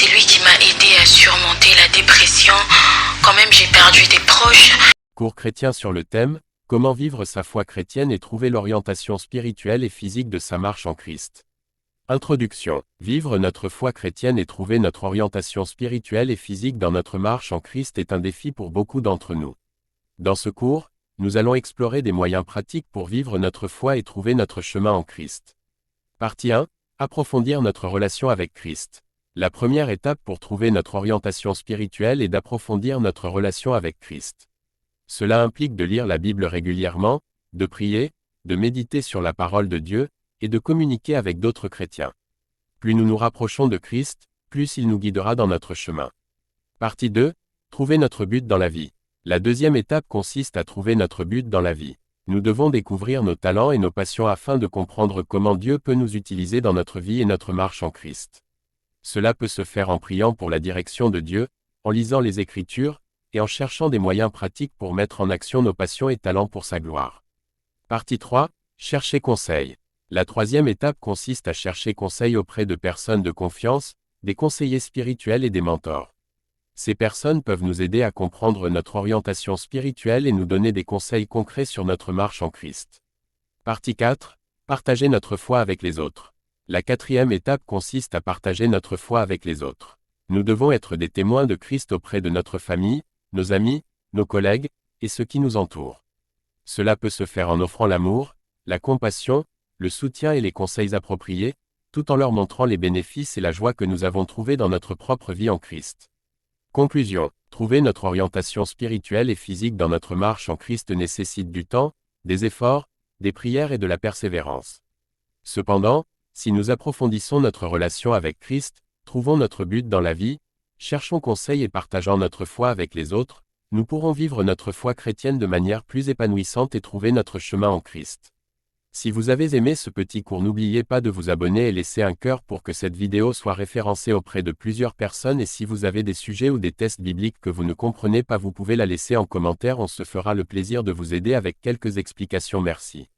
C'est lui qui m'a aidé à surmonter la dépression. Quand même, j'ai perdu des proches. Cours chrétien sur le thème « Comment vivre sa foi chrétienne et trouver l'orientation spirituelle et physique de sa marche en Christ ». Introduction. Vivre notre foi chrétienne et trouver notre orientation spirituelle et physique dans notre marche en Christ est un défi pour beaucoup d'entre nous. Dans ce cours, nous allons explorer des moyens pratiques pour vivre notre foi et trouver notre chemin en Christ. Partie 1. Approfondir notre relation avec Christ. La première étape pour trouver notre orientation spirituelle est d'approfondir notre relation avec Christ. Cela implique de lire la Bible régulièrement, de prier, de méditer sur la parole de Dieu, et de communiquer avec d'autres chrétiens. Plus nous nous rapprochons de Christ, plus il nous guidera dans notre chemin. Partie 2. Trouver notre but dans la vie. La deuxième étape consiste à trouver notre but dans la vie. Nous devons découvrir nos talents et nos passions afin de comprendre comment Dieu peut nous utiliser dans notre vie et notre marche en Christ. Cela peut se faire en priant pour la direction de Dieu, en lisant les Écritures, et en cherchant des moyens pratiques pour mettre en action nos passions et talents pour sa gloire. Partie 3. Chercher conseil. La troisième étape consiste à chercher conseil auprès de personnes de confiance, des conseillers spirituels et des mentors. Ces personnes peuvent nous aider à comprendre notre orientation spirituelle et nous donner des conseils concrets sur notre marche en Christ. Partie 4. Partager notre foi avec les autres. La quatrième étape consiste à partager notre foi avec les autres. Nous devons être des témoins de Christ auprès de notre famille, nos amis, nos collègues, et ceux qui nous entourent. Cela peut se faire en offrant l'amour, la compassion, le soutien et les conseils appropriés, tout en leur montrant les bénéfices et la joie que nous avons trouvés dans notre propre vie en Christ. Conclusion. Trouver notre orientation spirituelle et physique dans notre marche en Christ nécessite du temps, des efforts, des prières et de la persévérance. Cependant, si nous approfondissons notre relation avec Christ, trouvons notre but dans la vie, cherchons conseil et partageons notre foi avec les autres, nous pourrons vivre notre foi chrétienne de manière plus épanouissante et trouver notre chemin en Christ. Si vous avez aimé ce petit cours, n'oubliez pas de vous abonner et laisser un cœur pour que cette vidéo soit référencée auprès de plusieurs personnes, et si vous avez des sujets ou des tests bibliques que vous ne comprenez pas, vous pouvez la laisser en commentaire, on se fera le plaisir de vous aider avec quelques explications. Merci.